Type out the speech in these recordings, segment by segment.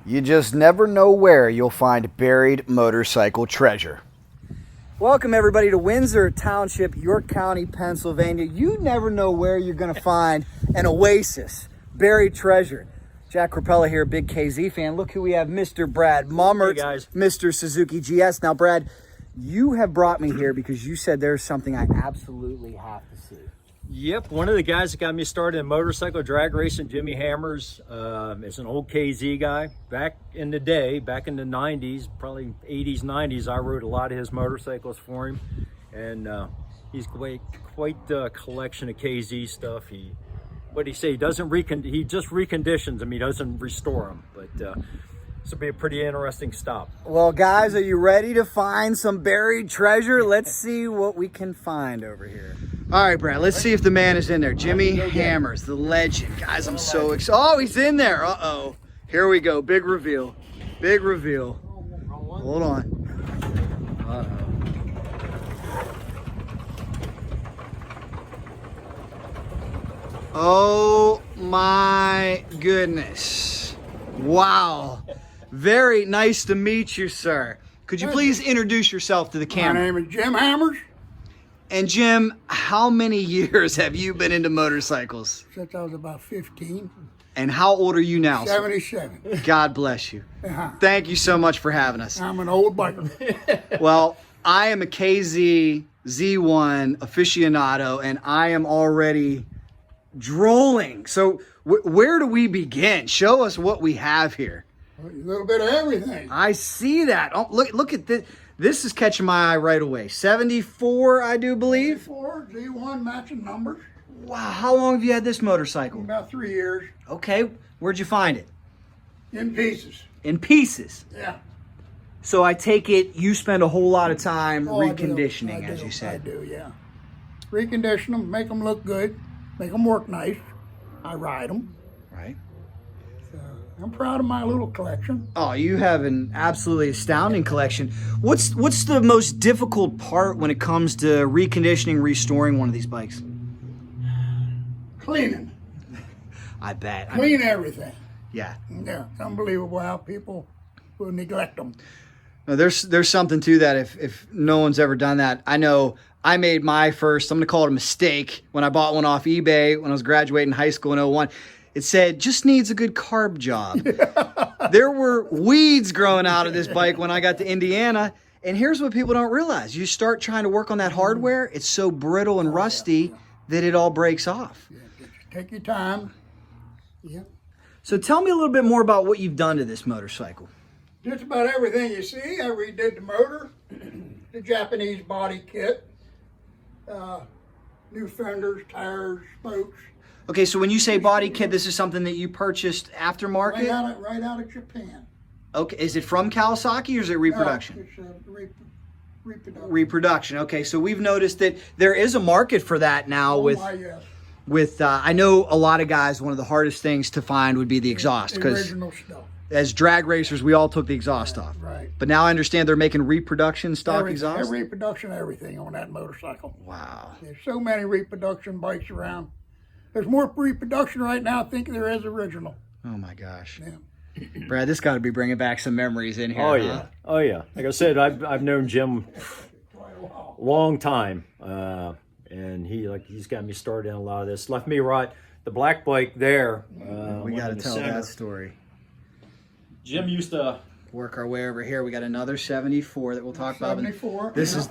You just never know where you'll find buried motorcycle treasure. Welcome everybody to Windsor Township, York County, Pennsylvania. You never know where you're gonna find an oasis, buried treasure. Jack Rapella here, big KZ fan. Look who we have, Mr. Brad Mummert, hey guys. Mr. Suzuki GS. Now Brad, you have brought me here because you said there's something I absolutely have to see. Yep, one of the guys that got me started in motorcycle drag racing, Jimmy Hammers, is an old KZ guy. Back in the day, back in the 90s, probably 80s, 90s, I rode a lot of his motorcycles for him. And he's quite a collection of KZ stuff. What do you say? He just reconditions them. He doesn't restore them. But this will be a pretty interesting stop. Well, guys, are you ready to find some buried treasure? Let's see what we can find over here. All right, Brad, let's see if the man is in there. Jimmy Hammers, the legend. Guys, I'm so excited. Oh, he's in there. Uh-oh. Here we go. Big reveal. Big reveal. Hold on. Uh-oh. Oh, my goodness. Wow. Very nice to meet you, sir. Could you please introduce yourself to the camera? My name is Jim Hammers. And Jim, how many years have you been into motorcycles? Since I was about 15. And how old are you now? 77. God bless you. Thank you so much for having us. I'm an old biker. Well, I am a KZ Z1 aficionado, and I am already drooling. So where do we begin? Show us what we have here. A little bit of everything. I see that. Oh, look at this. This is catching my eye right away. 74, I do believe. 74, Z1 matching numbers. Wow, how long have you had this motorcycle? About 3 years. Okay, where'd you find it? In pieces. In pieces. Yeah. So I take it you spend a whole lot of time Oh, reconditioning, as you I said. do, yeah. Recondition them, make them look good, make them work nice. I ride them. Right. I'm proud of my little collection. Oh, you have an absolutely astounding collection. What's the most difficult part when it comes to reconditioning, restoring one of these bikes? Cleaning. I bet. Clean everything. Yeah. Yeah, it's unbelievable how people will neglect them. No, there's something to that if no one's ever done that. I know I made my first, I'm going to call it a mistake, when I bought one off eBay when I was graduating high school in 01. It said, just needs a good carb job. There were weeds growing out of this bike when I got to Indiana. And here's what people don't realize. You start trying to work on that hardware, it's so brittle and rusty that it all breaks off. Yeah, take your time. Yeah. So tell me a little bit more about what you've done to this motorcycle. Just about everything you see. I redid the motor, the Japanese body kit, new fenders, tires, spokes. Okay, so when you say body kit, this is something that you purchased aftermarket? Right out of Japan. Okay, is it from Kawasaki or is it reproduction? No, it's reproduction. Reproduction. Okay, so we've noticed that there is a market for that now. Yes. I know a lot of guys, one of the hardest things to find would be the exhaust, because Original stuff. as drag racers, we all took the exhaust off. Right. But now I understand they're making reproduction stock exhaust? Every reproduction, everything on that motorcycle. Wow. There's so many reproduction bikes around. There's more reproduction right now, I think, there is original. Oh my gosh. Yeah. Brad, this got to be bringing back some memories in here. Oh huh? yeah, oh yeah. Like I said, I've known Jim a long time, and he's got me started in a lot of this. Left me right the black bike there. We got to tell that story. Jim used to work our way over here. We got another 74 that we'll talk 74. about. This is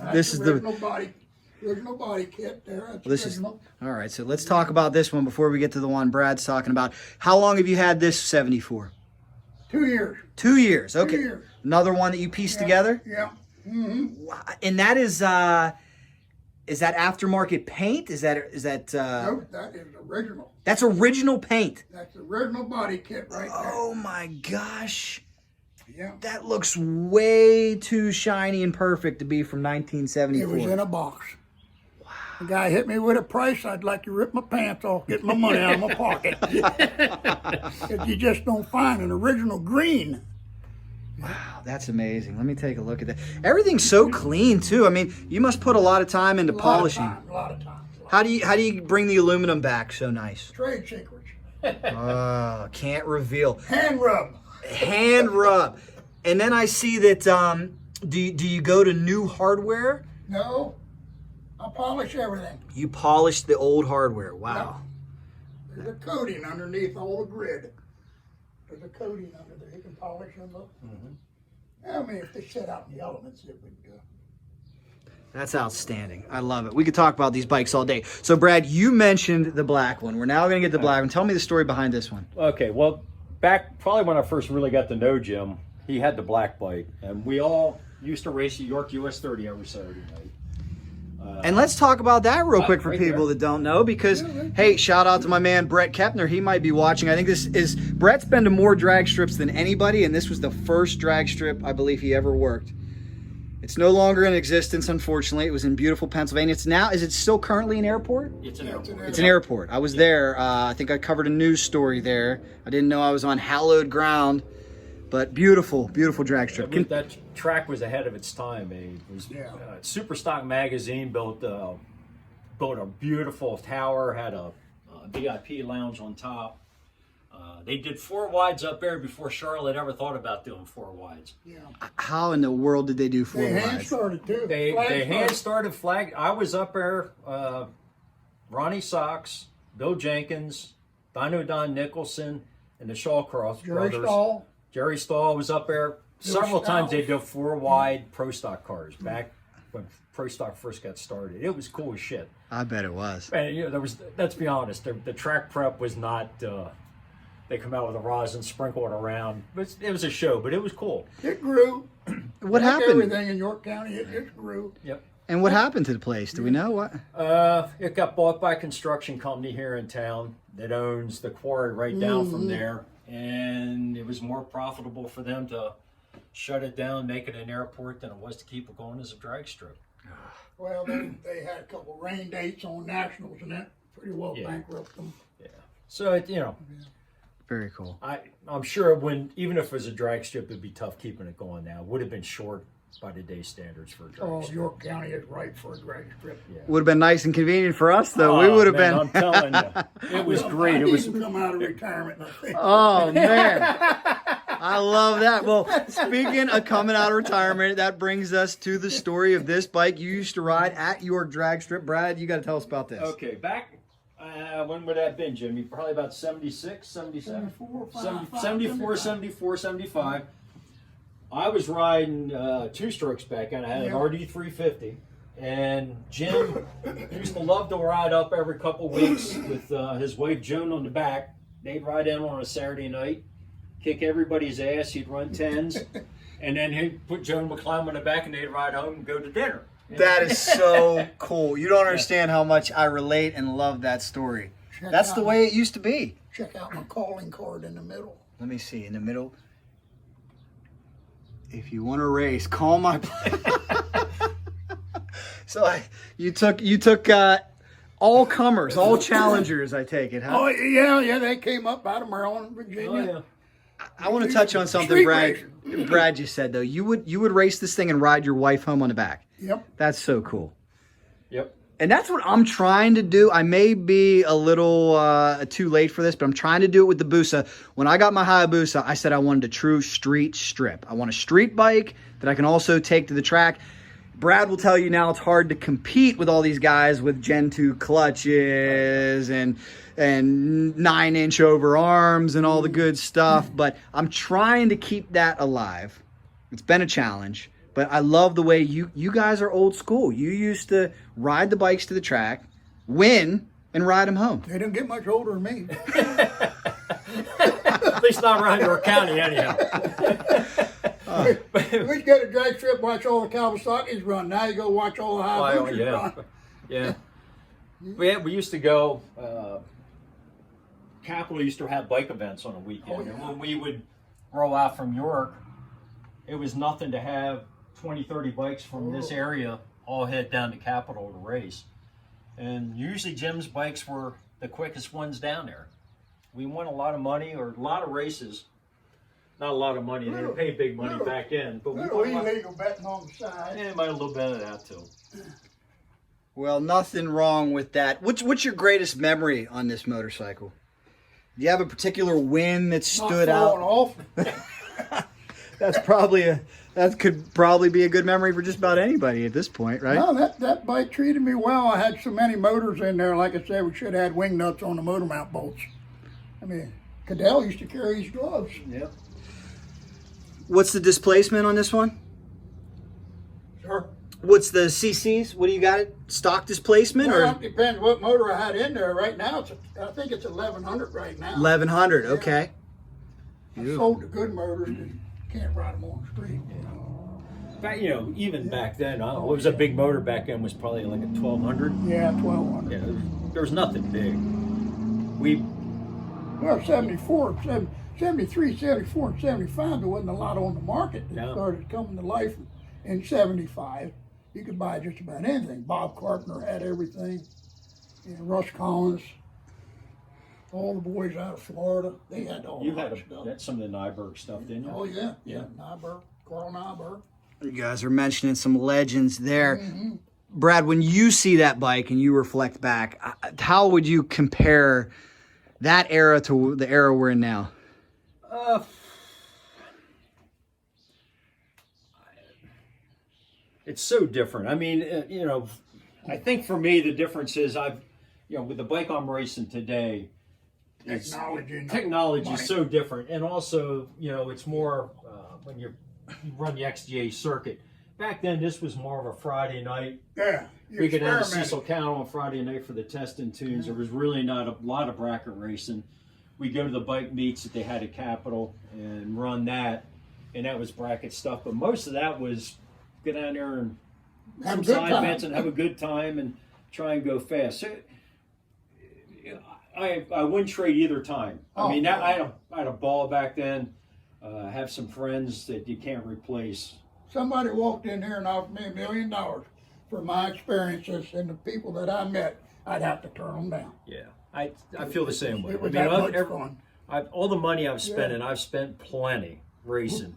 original body kit there. That's original. All right, so let's talk about this one before we get to the one Brad's talking about. How long have you had this 74? 2 years. 2 years. Okay. 2 years. Another one that you pieced together? Yeah. Mm-hmm. Wow. And that is that aftermarket paint? Is that No, that is original. That's original paint. That's the original body kit right there. Oh my gosh. Yeah. That looks way too shiny and perfect to be from 1974. It was in a box. Wow. The guy hit me with a price, I'd like to rip my pants off, get my money out of my pocket. If you just don't find an original green. Wow, that's amazing. Let me take a look at that. Everything's so clean too. I mean, you must put a lot of time into polishing. A lot of time. How do you bring the aluminum back so nice? Trade secrets. Can't reveal. Hand rub. Hand rub. And then I see that, do you go to new hardware? No, I polish everything. You polish the old hardware. Wow. There's a coating underneath all the grid. There's a coating under there. You can polish them up. I mean, if they set out in the elements, it would. That's outstanding. I love it. We could talk about these bikes all day. So, Brad, you mentioned the black one. We're now going to get the black one. Tell me the story behind this one. Okay, well, back probably when I first really got to know Jim, he had the black bike, and we all used to race at York US 30 every Saturday night. And let's talk about that real quick for right people there. that don't know, because, hey, shout out to my man, Brett Kepner. He might be watching. I think this is, Brett's been to more drag strips than anybody, and this was the first drag strip I believe he ever worked. It's no longer in existence, unfortunately. It was in beautiful Pennsylvania. It's now, is it still currently an airport? It's an airport. It's an airport. I was there. I think I covered a news story there. I didn't know I was on hallowed ground, but beautiful, beautiful drag strip. That track was ahead of its time. It was Superstock magazine built a beautiful tower, had a VIP lounge on top. They did 4 wides up there before Charlotte ever thought about doing 4 wides. Yeah. How in the world did they do 4 They hand wides? started too. They hand started flag. I was up there. Ronnie Sox, Bill Jenkins, Dino Don Nicholson, and the Shawcross brothers. Jerry Stahl was up there. Several times they did 4 wide Pro Stock cars back when Pro Stock first got started. It was cool as shit. I bet it was. And there was. Let's be honest. The track prep was not. They come out with a rosin, sprinkle it around. It was a show, but it was cool. It grew. What Like happened? everything in York County, it just grew. Yep. And what happened to the place? Do we know what? It got bought by a construction company here in town that owns the quarry right down from there, and it was more profitable for them to shut it down, make it an airport, than it was to keep it going as a drag strip. Well, they had a couple rain dates on nationals, and that pretty well bankrupted them. Yeah. So Very cool. I'm sure even if it was a drag strip, it'd be tough keeping it going now. It would have been short by today's standards for a drag Oh, strip. York County is ripe for a drag strip. Yeah. Would have been nice and convenient for us, though. We would have man, been. I'm telling you, it was great. I It need was. to come out of retirement. I think. Oh, man. I love that. Well, speaking of coming out of retirement, that brings us to the story of this bike you used to ride at York Drag Strip. Brad, you got to tell us about this. Okay, back, when would that have been, Jimmy? Probably about 76, 77? 74, 74, 75. I was riding 2-strokes back then. I had an RD350. And Jim used to love to ride up every couple weeks with his wife Joan on the back. They'd ride in on a Saturday night, kick everybody's ass. He'd run 10s. And then he'd put Joan McClellan on the back and they'd ride home and go to dinner. That is so cool. You don't understand how much I relate and love that story. That's the way it used to be. Check out my calling card in the middle. Let me see. In the middle. If you want to race, call my So you took all comers, all challengers, I take it, huh? Oh, yeah, they came up out of Maryland, Virginia. Oh, yeah. I want to touch on something Street Brad just said, though. You would race this thing and ride your wife home on the back. Yep. That's so cool. Yep. And that's what I'm trying to do. I may be a little too late for this, but I'm trying to do it with the Busa. When I got my Hayabusa, I said I wanted a true street strip. I want a street bike that I can also take to the track. Brad will tell you now it's hard to compete with all these guys with Gen 2 clutches and 9-inch over arms and all the good stuff, but I'm trying to keep that alive. It's been a challenge, but I love the way you guys are old school. You used to ride the bikes to the track, win, and ride them home. They didn't get much older than me. At least not around York County, anyhow. We go to drag strip, watch all the Kawasakis run. Now you go watch all the Hayabusas run. Yeah. We used to go, Capital used to have bike events on a weekend. And when we would roll out from York, it was nothing to have 20, 30 bikes from this area all head down to Capital to race. And usually Jim's bikes were the quickest ones down there. We won a lot of money or a lot of races. Not a lot of money. They didn't pay big money back then. But we Little won a lot. illegal betting on the side. Yeah, might have a little bit of that too. Well, nothing wrong with that. What's your greatest memory on this motorcycle? Do you have a particular win that stood Not out? falling off. That could probably be a good memory for just about anybody at this point, right? No, that bike treated me well. I had so many motors in there. Like I said, we should have had wing nuts on the motor mount bolts. I mean, Cadell used to carry his gloves. Yep. What's the displacement on this one? Sure. What's the CCs? What do you got? Stock displacement Well, or it depends what motor I had in there. Right now, I think it's 1100 right now. 1100? Okay. I sold the good motors that can't ride them on the street. You know. Back, even back then, I don't know, it was a big motor back then. Was probably like a 1200. Yeah, 1200. Yeah, there was nothing big. Well, 74, 73, 74, and 75, there wasn't a lot on the market that No. started coming to life in 75. You could buy just about anything. Bob Carpenter had everything. Russ Collins, all the boys out of Florida, they had all You that had stuff. some of the Nyberg stuff, didn't you? Oh, yeah. Nyberg, Carl Nyberg. You guys are mentioning some legends there. Brad, when you see that bike and you reflect back, how would you compare that era to the era we're in now? It's so different. I mean, I think for me the difference is with the bike I'm racing today, technology is so different, and also it's more when you run the XGA circuit. Back then, this was more of a Friday night. Yeah. We could have a Cecil County on Friday night for the testing tunes. There was really not a lot of bracket racing. We'd go to the bike meets that they had at Capitol and run that, and that was bracket stuff. But most of that was get down there and Have some a good side time. events and have a good time and try and go fast. So, I wouldn't trade either time. I mean, I had a ball back then. Have some friends that you can't replace. Somebody walked in here and offered me $1 million for my experiences and the people that I met. I'd have to turn them down. Yeah, I feel the same way. It was I mean, that much fun. all the money I've spent, and I've spent plenty racing.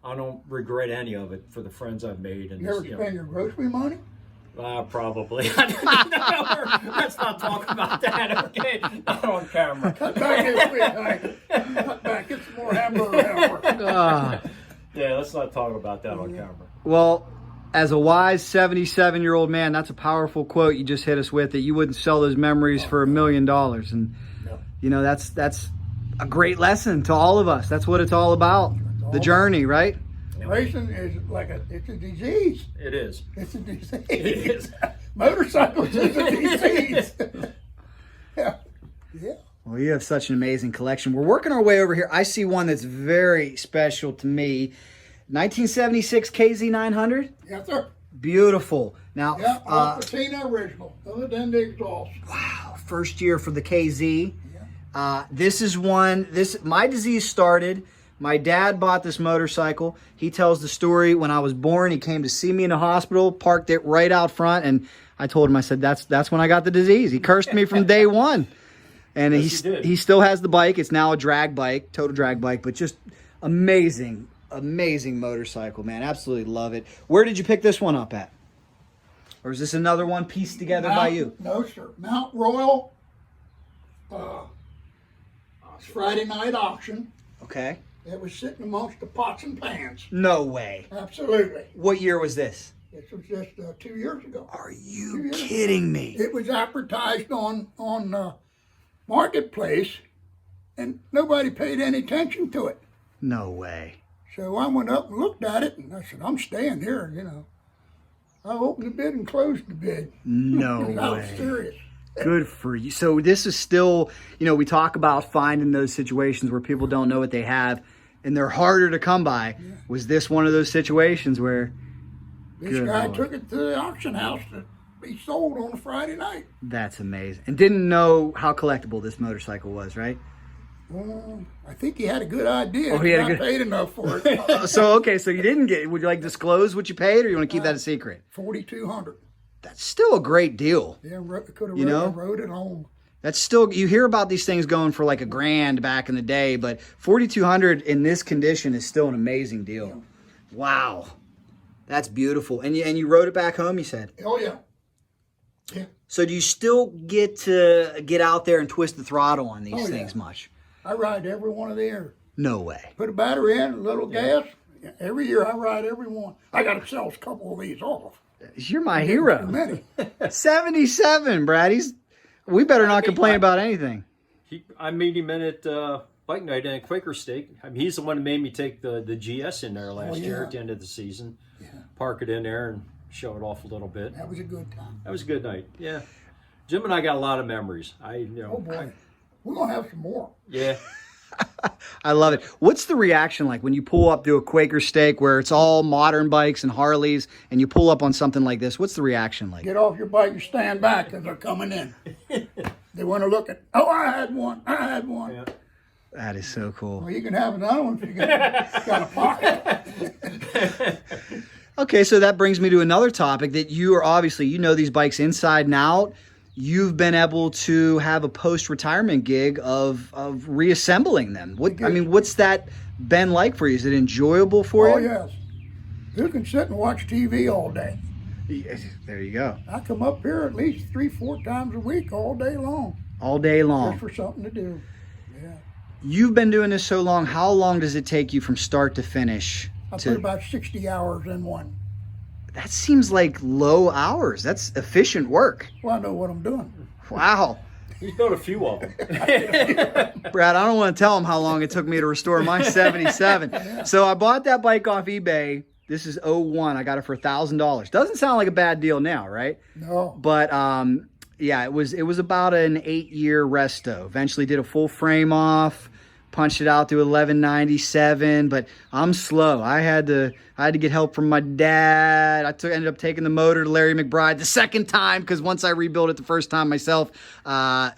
I don't regret any of it for the friends I've made. And You ever spend your grocery money? Probably. Let's not talk about that, okay? Not on camera. Cut back this week, honey. Cut back. Get some more hamburger. Yeah, let's not talk about that on camera. Well, as a wise 77-year-old man, that's a powerful quote you just hit us with, that you wouldn't sell those memories for $1 million. And, that's a great lesson to all of us. That's what it's all about. The journey, right? Racing is it's a disease. It is. It's a disease. It is. Motorcycles is a disease. Yeah. Well, you have such an amazing collection. We're working our way over here. I see one that's very special to me. 1976 KZ 900. Yes, sir. Beautiful. Now, Yeah, all patina original, other than the exhaust. wow, first year for the KZ. This is one, my disease started. My dad bought this motorcycle. He tells the story when I was born. He came to see me in the hospital, parked it right out front, and I told him, I said, that's when I got the disease. He cursed me from day one. And Yes, he still has the bike. It's now a drag bike, total drag bike, but just amazing motorcycle, man. Absolutely love it. Where did you pick this one up at? Or is this another one pieced together by you? No, sir. Mount Royal. Friday night auction. Okay. It was sitting amongst the pots and pans. No way. Absolutely. What year was this? This was just 2 years ago. Are you kidding me? It was advertised on Marketplace, and nobody paid any attention to it. No way. So I went up and looked at it, and I said, I'm staying here, I opened the bid and closed the bid. No I was way. serious. Good for you. So this is still, we talk about finding those situations where people don't know what they have and they're harder to come by. Yeah. Was this one of those situations where... This guy took it to the auction house to be sold on a Friday night. That's amazing. And didn't know how collectible this motorcycle was, right? I think he had a good idea. Oh, he had I paid enough for it. So you didn't get, would you disclose what you paid, or you want to keep that a secret? $4,200. That's still a great deal. Yeah, could have rode it home. That's still, you hear about these things going for like $1,000 back in the day, but $4,200 in this condition is still an amazing deal. Yeah. Wow. That's beautiful. And you rode it back home, you said? Oh, yeah. Yeah. So do you still get to get out there and twist the throttle on these things much? I ride every one of theirs. No way. Put a battery in, a little gas. Every year I ride every one. I got to sell a couple of these off. You're my Too hero. many. 77, Brad. We better not complain about anything. I meet him in at bike night in Quaker Steak. I mean, he's the one who made me take the GS in there last year at the end of the season. Yeah. Park it in there and show it off a little bit. That was a good time. That was a good night. Yeah. Jim and I got a lot of memories. Oh boy, we're gonna have some more. Yeah. I love it. What's the reaction like when you pull up to a Quaker Steak where it's all modern bikes and Harleys and you pull up on something like this? What's the reaction like? Get off your bike and stand back because they're coming in. They want to look at, oh, I had one. Yeah. That is so cool. Well, you can have another one if you got a pocket. Okay, so that brings me to another topic that you are obviously, you know these bikes inside and out. You've been able to have a post-retirement gig of reassembling them. What's that been like for you? Is it enjoyable for you? Oh, yes. You can sit and watch TV all day. There you go. I come up here at least 3-4 times a week all day long. All day long. Just for something to do. Yeah. You've been doing this so long. How long does it take you from start to finish? I put about 60 hours in one. That seems like low hours. That's efficient work. Well, I know what I'm doing. Wow. He's built a few of them. Brad, I don't want to tell him how long it took me to restore my 77. Yeah. So I bought that bike off eBay. This is 01. I got it for $1,000. Doesn't sound like a bad deal now, right? No. But yeah, it was about an 8-year resto. Eventually did a full frame off, punched it out to 1197, but I'm slow. I had to get help from my dad. Ended up taking the motor to Larry McBride the second time because once I rebuilt it the first time myself,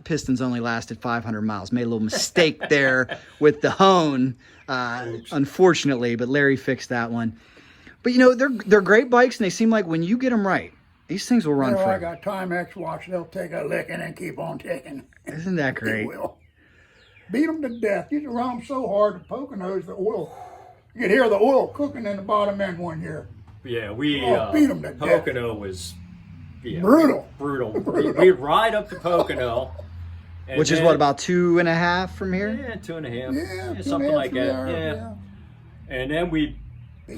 pistons only lasted 500 miles. Made a little mistake there with the hone, unfortunately, but Larry fixed that one. But you know, they're great bikes, and they seem like when you get them right, these things will run I forever. got Timex watch. They'll take a licking and keep on ticking. Isn't that They great? will. Beat them to death. Used to run them so hard, the Poconos, the oil. You could hear the oil cooking in the bottom end one year. Yeah, we beat 'em to death. Pocono was Brutal. Brutal. We'd ride up to Pocono. and Which is then- what, about 2.5 from here? Yeah, 2.5. Yeah, Something like that. 2.5, Yeah. And then we'd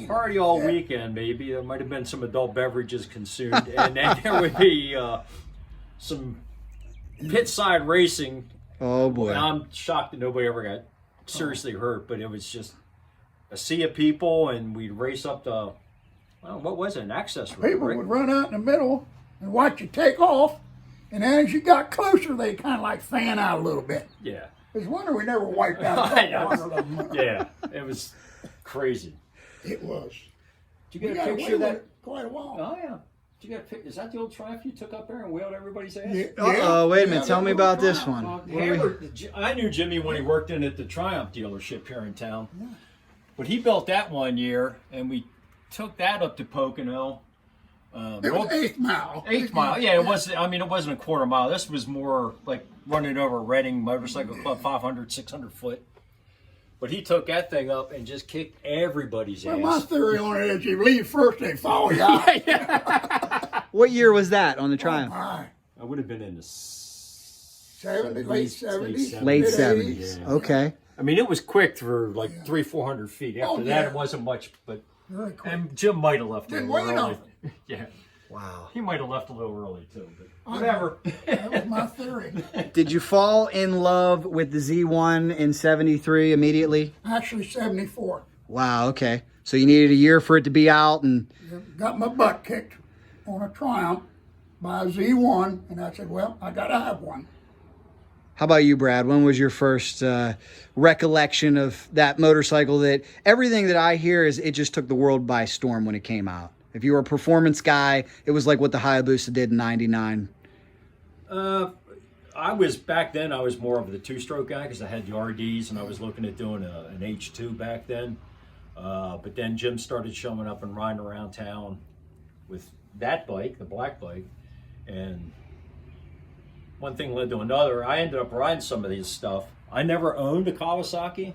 party all weekend, maybe. There might have been some adult beverages consumed. And then there would be some pit side racing. Oh boy. And I'm shocked that nobody ever got seriously hurt, but it was just a sea of people, and we'd race up to, well, what was it, an access road, People right? would run out in the middle and watch you take off. And then as you got closer, they kind of like fan out a little bit. Yeah. It's a wonder we never wiped out I a know. couple of them. Yeah, it was crazy. It was. Did We you get got a away picture of with that? it quite a while. Oh, yeah. Did you get a pic? Is that the old Triumph you took up there and wheeled everybody's ass? Uh-oh, wait a minute. Yeah, Tell me that about was this Triumph. one. I knew Jimmy when he worked in at the Triumph dealership here in town. But he built that one year, and we took that up to Pocono. It was 8th mile. 8th mile. Yeah, it was. I mean, it wasn't a quarter mile. This was more like running over Reading Motorcycle Club, 500, 600 foot. But he took that thing up and just kicked everybody's Well, my ass. theory on it is you leave first, they follow you out. What year was that on the Triumph? All right. I would have been in the 70s, late 70s. Late mid 70s. Yeah. Okay. I mean, it was quick for like 300-400 feet. After Oh, that, yeah. it wasn't much, but Very quick. and Jim might have left a Didn't little weigh early. enough. Yeah, Wow. he might have left a little early too, but whatever. That was my theory. Did you fall in love with the Z1 in 73 immediately? Actually, 74. Wow, okay. So you needed a year for it to be out, and Got my butt kicked on a Triumph by a Z1, and I said, well, I got to have one. how about you, Brad? When was your first recollection of that motorcycle that everything that I hear is it just took the world by storm when it came out? If you were a performance guy, it was like what the Hayabusa did in 99. I was back then. I was more of the two-stroke guy because I had the RDs, and I was looking at doing an H2 back then. But then Jim started showing up and riding around town with that bike, the black bike, and one thing led to another. I ended up riding some of these stuff. I never owned a Kawasaki,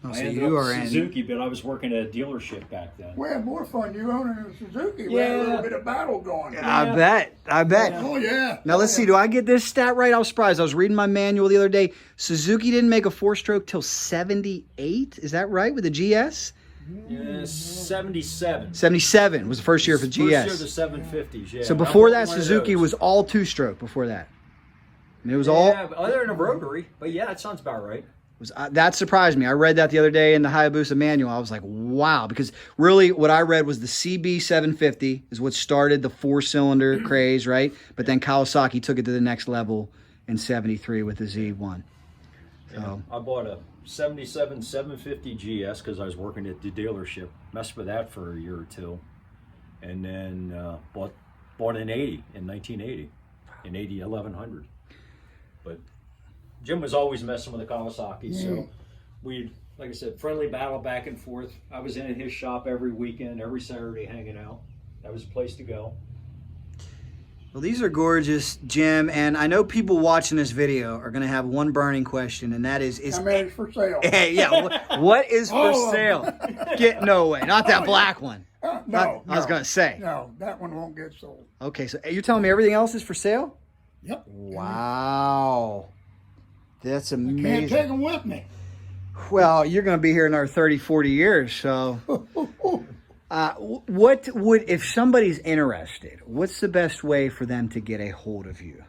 Oh, I so ended you up are with in. Suzuki, but I was working at a dealership back then. We had more fun you owning a Suzuki. We had a little bit of battle going. I bet. I bet. Oh, yeah. Now let's see. Do I get this stat right? I was surprised. I was reading my manual the other day. Suzuki didn't make a 4-stroke till 78. Is that right with the GS? Yeah, 77. 77 was the first year for First year GS. the 750s, yeah. So I before bought that, one of Suzuki those. was all 2-stroke before that. And it was Yeah, all. other than a rotary, but yeah, that sounds about right. That surprised me. I read that the other day in the Hayabusa manual. I was like, wow. Because really what I read was the CB 750 is what started the 4-cylinder craze, right? But then Kawasaki took it to the next level in 73 with the Z1. So I bought a 77 750 GS because I was working at the dealership. Messed with that for a year or two. And then bought an 80 in 1980, an 80 1100. But Jim was always messing with the Kawasaki, so we, like I said, friendly battle back and forth. I was in his shop every weekend, every Saturday hanging out. That was the place to go. Well, these are gorgeous, Jim, and I know people watching this video are going to have one burning question, and that is I mean, it's for sale. hey, yeah, what is for All of sale? No way, not that black one. No, I was going to say. No, that one won't get sold. Okay, so you're telling me everything else is for sale? Yep. Wow. That's Can't amazing. take them with me. Well, you're going to be here another 30, 40 years, so. What would, if somebody's interested, what's the best way for them to get a hold of you?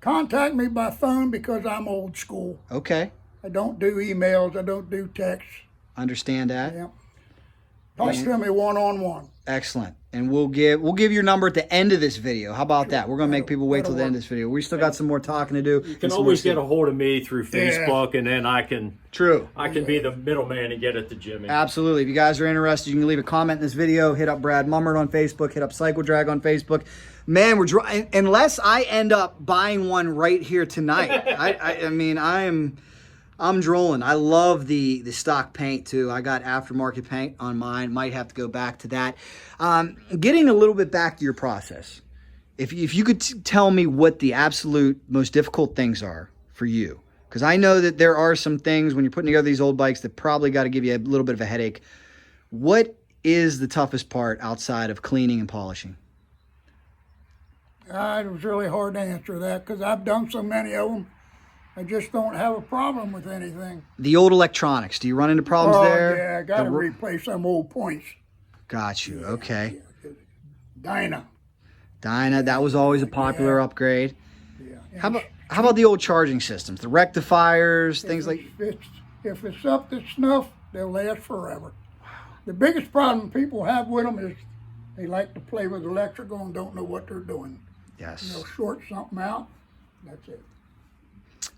Contact me by phone because I'm old school. Okay, I don't do emails. I don't do texts. understand that. Yep. Talk to me one-on-one. Excellent. And we'll give your number at the end of this video. How about that? We're going to make people wait till the end of this video. We still got some more talking to do. You can always get a hold of me through Facebook, and then I can be the middleman and get it to Jimmy. Absolutely. If you guys are interested, you can leave a comment in this video. Hit up Brad Mummert on Facebook. Hit up Cycle Drag on Facebook. Man, unless I end up buying one right here tonight. I mean, I'm drooling. I love the stock paint too. I got aftermarket paint on mine. Might have to go back to that. Getting a little bit back to your process. If you could tell me what the absolute most difficult things are for you. Because I know that there are some things when you're putting together these old bikes that probably got to give you a little bit of a headache. What is the toughest part outside of cleaning and polishing? It was really hard to answer that because I've done so many of them. I just don't have a problem with anything. The old electronics. Do you run into problems there? Yeah, I got to replace some old points. Got you. Okay. Dyna. That was always a popular upgrade. Yeah. How about the old charging systems, the rectifiers, things like? If it's up to snuff, they'll last forever. Wow. The biggest problem people have with them is they like to play with electrical and don't know what they're doing. Yes. They'll short something out. That's it.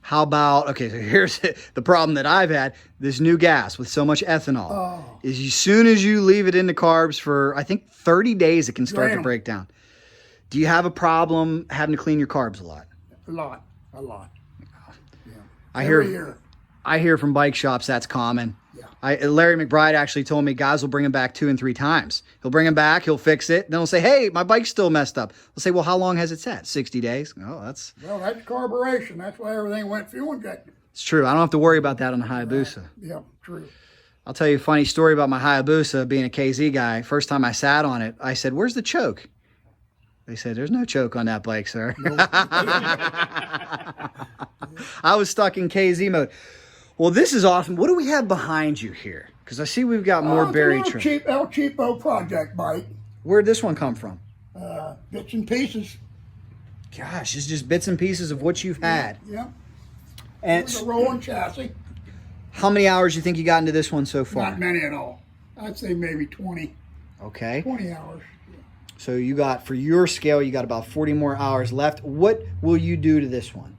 How about, okay, so here's the problem that I've had. This new gas with so much ethanol is as soon as you leave it in the carbs for, I think, 30 days, it can start to break down. Do you have a problem having to clean your carbs a lot? A lot. Yeah. I hear from bike shops that's common. Yeah. Larry McBride actually told me guys will bring them back 2 and 3 times. He'll bring them back, he'll fix it, then he'll say, hey, my bike's still messed up. They'll say, well, how long has it sat? 60 days? Oh, that's carburation. That's why everything went fuel injected. It's true. I don't have to worry about that on the Hayabusa. Yeah, true. I'll tell you a funny story about my Hayabusa, being a KZ guy. First time I sat on it, I said, where's the choke? They said, there's no choke on that bike, sir. Nope. I was stuck in KZ mode. Well, this is awesome. What do we have behind you here? Because I see we've got more buried trim. Cheap El Cheapo project bike. Where'd this one come from? Bits and pieces. Gosh, it's just bits and pieces of what you've had. Yeah. And it's a rolling chassis. How many hours do you think you got into this one so far? Not many at all. I'd say maybe 20. Okay. 20 hours. Yeah. So you got, for your scale, you got about 40 more hours left. What will you do to this one?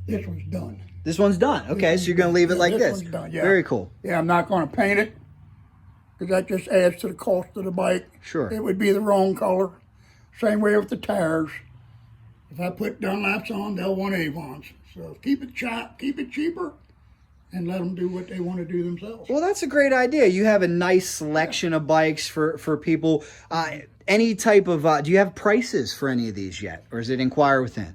This one's done. This one's done. Okay, so you're going to leave it like this. One's done, yeah. Very cool. Yeah, I'm not going to paint it because that just adds to the cost of the bike. Sure. It would be the wrong color. Same way with the tires. If I put Dunlops on, they'll want Avons. So keep it cheaper, and let them do what they want to do themselves. Well, that's a great idea. You have a nice selection of bikes for people. Any type of, do you have prices for any of these yet? Or is it inquire within?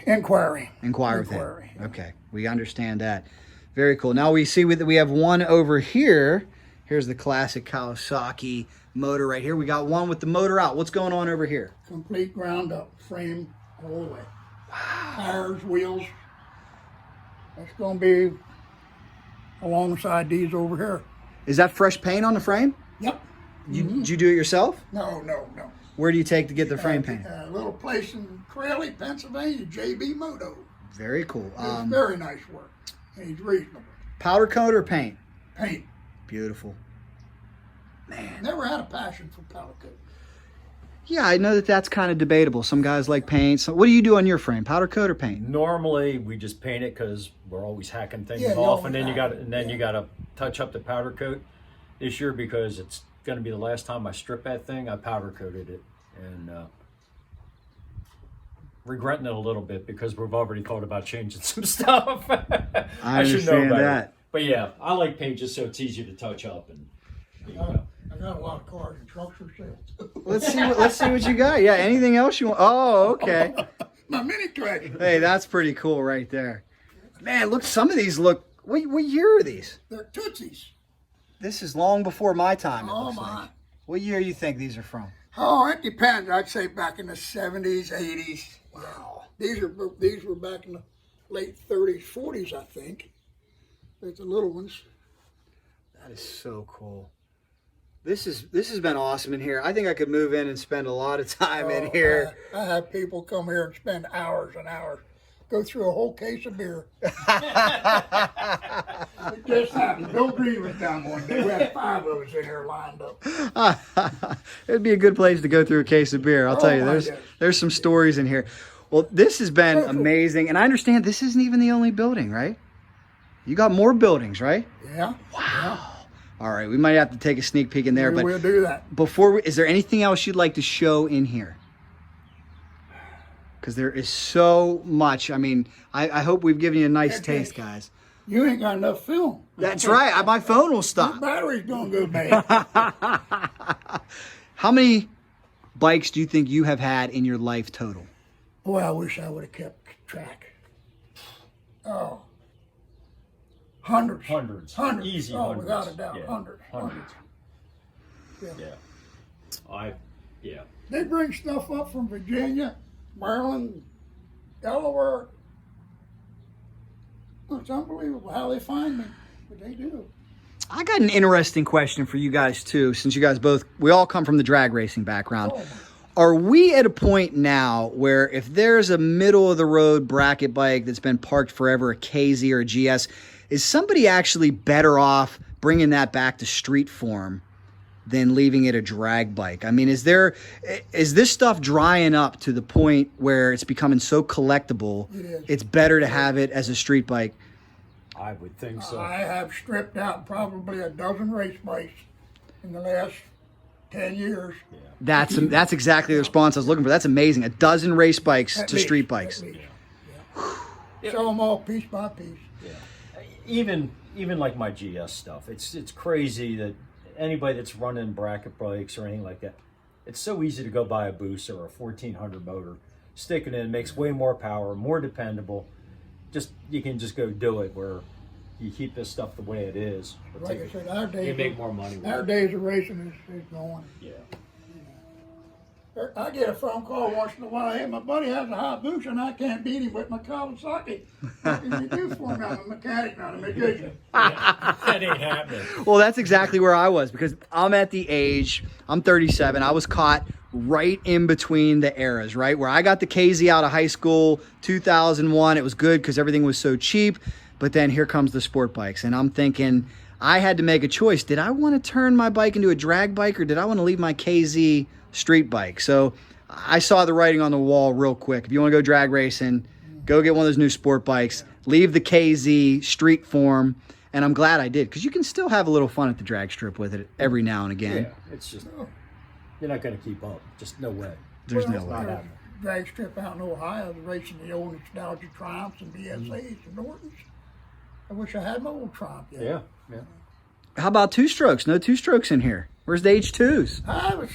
Inquiry. Inquire within. Okay, we understand that. Very cool. Now we see that we have one over here. Here's the classic Kawasaki motor right here. We got one with the motor out. What's going on over here? Complete ground up, frame all the way. Wow. Tires, wheels. That's going to be alongside these over here. Is that fresh paint on the frame? Yep. Did you do it yourself? No. Where do you take to get the frame paint? A little place in Crowley, Pennsylvania, JB Moto. Very cool. It's very nice work. And he's reasonable. Powder coat or paint? Paint. Beautiful. Man. Never had a passion for powder coat. Yeah, I know that's kind of debatable. Some guys like paint. So what do you do on your frame? Powder coat or paint? Normally we just paint it because we're always hacking things Yeah, off, and then you got to touch up the powder coat. This year, because it's going to be the last time I strip that thing, I powder coated it, and regretting it a little bit because we've already thought about changing some stuff. I should know better. That. But yeah, I like paint just so it's easy to touch up. And I got a lot of cars and trucks for sale. Let's see what you got. Yeah, anything else you want? Oh, okay. My mini collection. Hey, that's pretty cool right there. Man, look, some of these look. What year are these? They're Tootsies. This is long before my time. Oh my! Like. What year do you think these are from? Oh, it depends. I'd say back in the 70s, 80s. Wow. These were back in the late 30s, 40s, I think. There's the little ones. That is so cool. This has been awesome in here. I think I could move in and spend a lot of time in here. I have people come here and spend hours and hours. Go through a whole case of beer. It just happened. Bill Green was down one day. We had 5 of us in here lined up. It'd be a good place to go through a case of beer. I'll tell you, there's some stories in here. Well, this has been amazing, and I understand this isn't even the only building, right? You got more buildings, right? Yeah. Wow. Yeah. All right, we might have to take a sneak peek in there, but we'll do that. Is there anything else you'd like to show in here? Because there is so much. I mean, I hope we've given you a nice taste, guys. You ain't got enough film. That's right. My phone will stop. The battery's going to go bad. How many bikes do you think you have had in your life total? Boy, I wish I would have kept track. Oh. Hundreds. Easy oh, hundreds. Without a doubt. Yeah. Hundreds. Yeah. They bring stuff up from Virginia, Maryland, Delaware. It's unbelievable how they find me, but they do. I got an interesting question for you guys too, since you guys we all come from the drag racing background. Are we at a point now where if there's a middle of the road bracket bike that's been parked forever, a KZ or a GS, is somebody actually better off bringing that back to street form than leaving it a drag bike? I mean, is this stuff drying up to the point where it's becoming so collectible, it's better to have it as a street bike? I would think so. I have stripped out probably a dozen race bikes in the last 10 years. Yeah. That's exactly the response I was looking for. That's amazing. A dozen race bikes to street bikes. Sell them all piece by piece. Yeah. Even like my GS stuff, it's crazy that anybody that's running bracket bikes or anything like that, it's so easy to go buy a boost or a 1400 motor, stick it in, makes way more power, more dependable. You can just go do it, where you keep this stuff the way it is. Like I said, our days, you make more money with our days of racing is going. Yeah. I get a phone call once in a while. Hey, my buddy has a Hayabusa and I can't beat him with my Kawasaki. What can you do for me? I'm a mechanic, not a magician. That ain't happening. Well, that's exactly where I was, because I'm at the age, I'm 37. I was caught right in between the eras, right? Where I got the KZ out of high school, 2001. It was good because everything was so cheap. But then here comes the sport bikes. And I'm thinking, I had to make a choice. Did I want to turn my bike into a drag bike, or did I want to leave my KZ street bike? So I saw the writing on the wall real quick. If you want to go drag racing, go get one of those new sport bikes, leave the KZ street form. And I'm glad I did, because you can still have a little fun at the drag strip with it every now and again. Yeah, it's just, you're not going to keep up. Just no way. There's no way. Drag strip out in Ohio, racing the old nostalgia Triumphs and BSAs and Nortons. I wish I had my old Triumph yet. Yeah. How about two-strokes? No two-strokes in here. Where's the H2s? I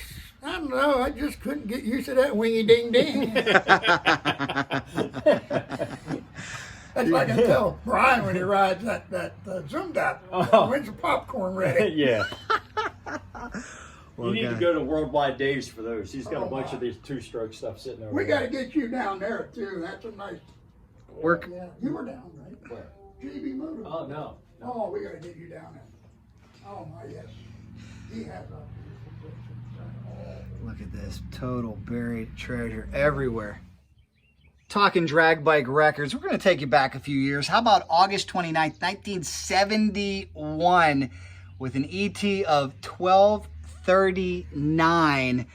don't know. I just couldn't get used to that wingy ding ding. That's like I tell Brian when he rides that zoomed out. When's the popcorn ready? Yeah. Well, You need guy. to go to Worldwide Days for those. He's got a bunch of these two-stroke stuff sitting over We there. got to get you down there too. That's a nice. Work. Yeah, you were down, right? Where? JB Motor. Oh, no. Oh, we got to get you down there. Oh my yes. He has a. Look at this total buried treasure everywhere. Talking drag bike records, we're going to take you back a few years. How about August 29th, 1971 with an ET of 1239.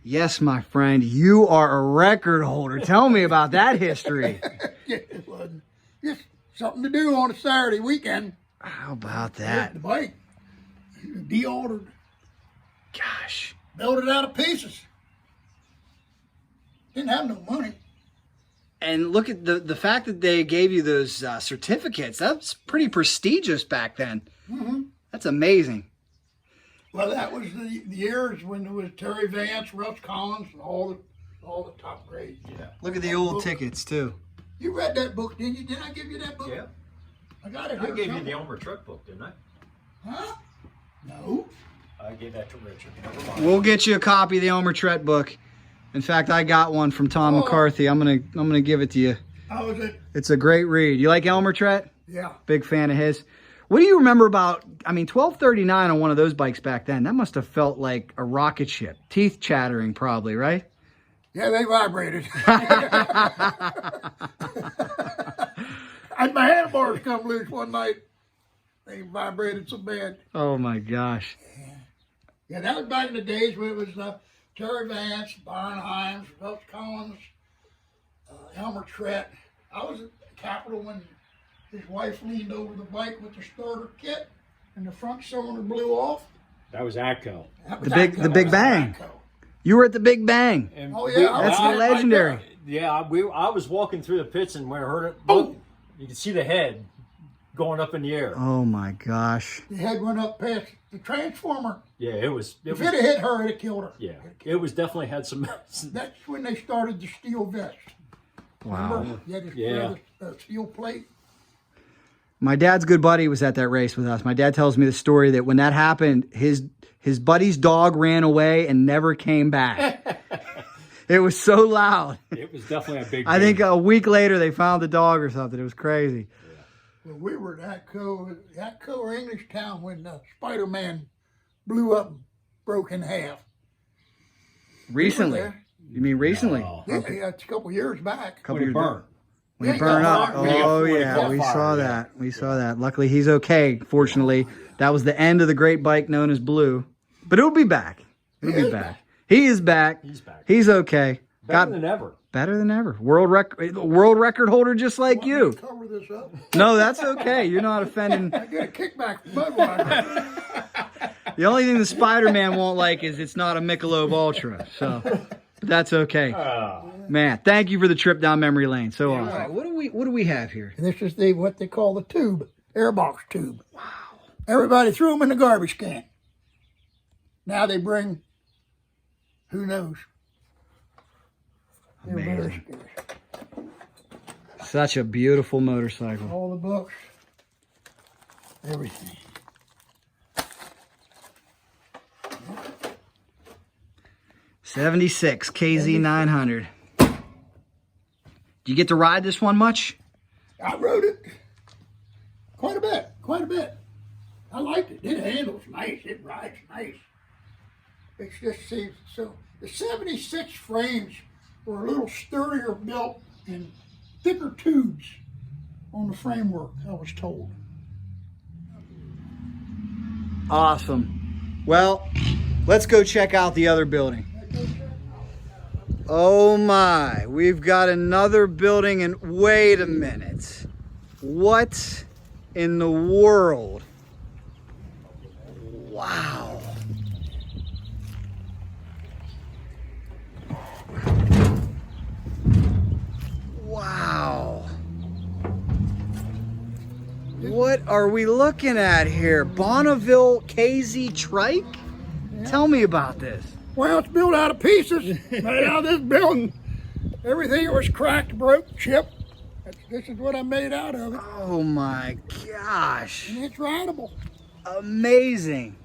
Yes, my friend, you are a record holder. Tell me about that history. It wasn't just something to do on a Saturday weekend. How about that? The bike de-ordered, Gosh. built it out of pieces. Didn't have no money. And look at the fact that they gave you those certificates. That's pretty prestigious back then. Mm-hmm. That's amazing. Well, that was the years when there was Terry Vance, Russ Collins, and all the top grades. Yeah. Look at the old tickets, too. You read that book, didn't you? Didn't I give you that book? Yeah. I got it I here gave you somewhere. the Elmer truck book, didn't I? Huh? No. I gave that to Richard. Never mind. We'll get you a copy of the Elmer Tret book. In fact, I got one from Tom McCarthy. I'm gonna give it to you. How was it? It's a great read. You like Elmer Tret? Yeah. Big fan of his. What do you remember about, 1239 on one of those bikes back then? That must have felt like a rocket ship. Teeth chattering probably, right? Yeah, they vibrated. And my handlebars come loose one night. They vibrated so bad. Oh my gosh. Yeah, that was back in the days when it was Terry Vance, Byron Himes, Russ Collins, Elmer Tret. I was at the Capitol when his wife leaned over the bike with the starter kit and the front cylinder blew off. That was ACO. That was The Big Atco. Bang. Atco. You were at the Big Bang. And Oh, yeah. That's I- legendary. I was walking through the pits, and when I heard it, boom, you could see the head going up in the air. Oh my gosh. The head went up past the transformer. Yeah, it was. If it had hit her, it'd have killed her. Yeah, it was definitely had some. That's when they started the steel vest. Wow. Remember? You had to Yeah. wear the steel plate. My dad's good buddy was at that race with us. My dad tells me the story that when that happened, his buddy's dog ran away and never came back. It was so loud. It was definitely a big. I think a week later they found the dog or something. It was crazy. Well, we were at Atco or English Town when Spider-Man blew up and broke in half. Recently. there. You mean recently? No. Yeah, it's a couple years back. Couple When he years burned. When he Yeah, burned yeah, up. when he got- Oh when he yeah, caught we fire, saw yeah. that. We saw that. Luckily he's okay, fortunately. That was the end of the great bike known as Blue. But it'll be back. It'll be back. He is back. He's back. He's okay. Better than ever. Better than ever. World record holder just like Want me you. to cover this up? No, that's okay. You're not offending. I get a kickback from Budweiser. The only thing the Spider-Man won't like is it's not a Michelob Ultra. So but that's okay. Man, thank you for the trip down memory lane. So awesome. All right, what do we have here? And this is what they call the tube, airbox tube. Wow. Everybody threw them in the garbage can. Now they bring, who knows? They're very Amazing. scarce. Such a beautiful motorcycle. All the books, everything. '76 KZ 900. Do you get to ride this one much? I rode it quite a bit. I liked it. It handles nice. It rides nice. It's just so the '76 frames were a little sturdier built and thicker tubes on the framework, I was told. Awesome. Well, let's go check out the other building. Oh my, we've got another building, and wait a minute. What in the world? Wow. Wow. What are we looking at here? Bonneville Kz Trike? Tell me about this. Well, it's built out of pieces, right out of this building. Everything was cracked, broke, chipped. This is what I made out of it. Oh my gosh. And it's rideable. Amazing.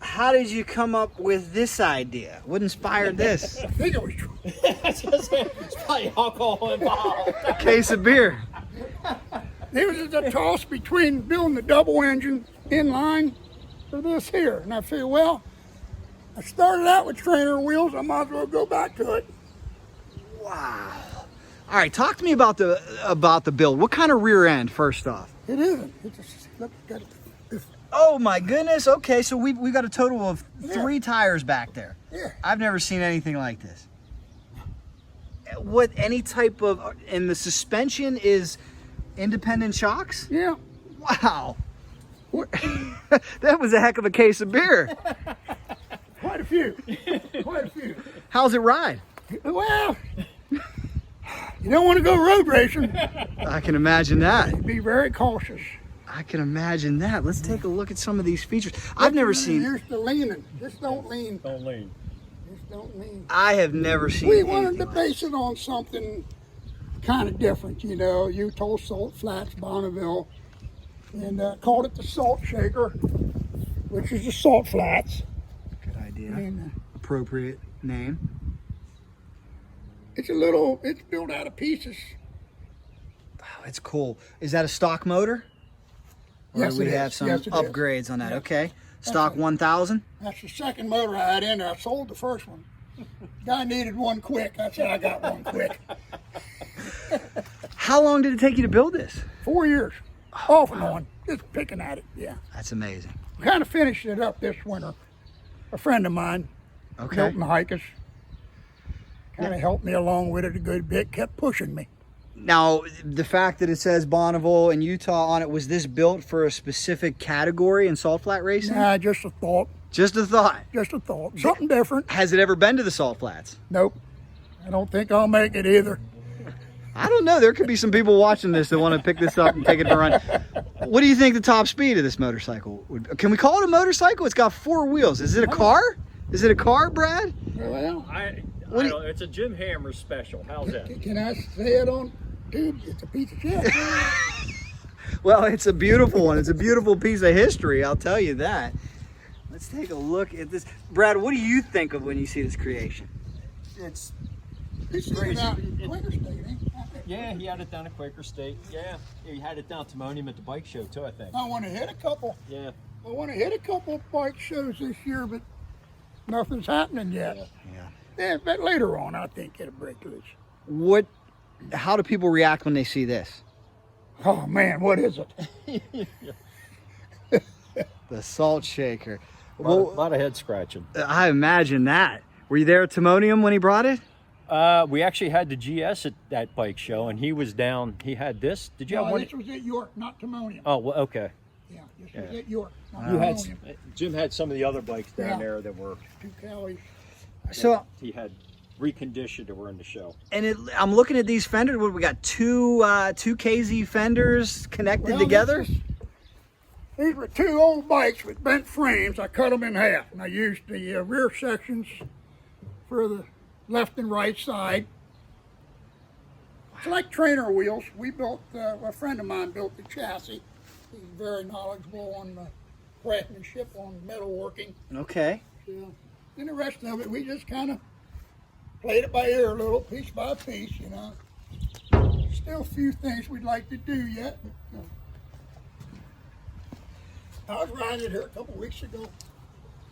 How did you come up with this idea? What inspired this? I think it was true. It's probably alcohol involved. Case of beer. It was a toss between building the double engine inline or this here. And I figured, well, I started out with trainer wheels. I might as well go back to it. Wow. All right, talk to me about the build. What kind of rear end, first off? It isn't. It's just, look at it. Oh my goodness. Okay, so we got a total of 3 tires back there. Yeah. I've never seen anything like this. What, any type of, and the suspension is independent shocks? Yeah. Wow. That was a heck of a case of beer. Quite a few. Quite a few. How's it ride? Well, you don't want to go road racing. I can imagine that. Be very cautious. I can imagine that. Let's take a look at some of these features. I've never seen. Here's the leaning. Just don't lean. Don't lean. Just don't lean. I have never seen. We wanted anything to like base it on something kind of different, you know. Utah Salt Flats, Bonneville, and called it the Salt Shaker, which is the Salt Flats. Good idea. And Appropriate name. it's built out of pieces. Oh, it's cool. Is that a stock motor? Or Yes, do we it have is. some Yes, it is. upgrades on that? Yeah. Okay. Stock 1000? That's the second motor I had in there. I sold the first one. Guy needed one quick. I said, I got one quick. How long did it take you to build this? 4 years. Off and on. Just picking at it, yeah. That's amazing. Kind of finished it up this winter. A friend of mine, Okay. Milton Hikers, kind of helped me along with it a good bit, kept pushing me. Now, the fact that it says Bonneville and Utah on it, was this built for a specific category in salt flat racing? Nah, just a thought. Just a thought. Just a thought. Something different. Has it ever been to the salt flats? Nope. I don't think I'll make it either. I don't know. There could be some people watching this that want to pick this up and take it for a run. What do you think the top speed of this motorcycle would? Can we call it a motorcycle? It's got 4 wheels. Is it a car? Is it a car, Brad? Well, It's a Jim Hammers special. How's that? can I say it on tube? It's a piece of shit. Well, it's a beautiful one. It's a beautiful piece of history, I'll tell you that. Let's take a look at this. Brad, what do you think of when you see this creation? It's It's crazy. out Quaker State, ain't it? Yeah, he had it down at Quaker State. Yeah, he had it down at Timonium at the bike show too, I think. I want to hit a couple. Yeah. I want to hit a couple of bike shows this year, but nothing's happening yet. Yeah. Yeah, but later on, I think it'll break loose. How do people react when they see this? Oh man, what is it? The salt shaker. A lot of head scratching. I imagine that. Were you there at Timonium when he brought it? We actually had the GS at that bike show, and he was down. He had this. Did you have No, one? this was at York, not Timonium. Oh, well, okay. Yeah, this was at York, not You had Timonium. Jim had some of the other bikes down Yeah. there that were 2 Cowies. So, he had reconditioned that were in the show. and I'm looking at these fenders. What, we got two KZ fenders connected Well, together? These were 2 old bikes with bent frames. I cut them in half, and I used the rear sections for the left and right side. It's like trainer wheels. We built, a friend of mine built the chassis. He's very knowledgeable on the craftsmanship, on metalworking. Okay. So, and the rest of it, we just kind of played it by ear a little, piece by piece, you know. Still a few things we'd like to do yet. But, I was riding it here a couple weeks ago.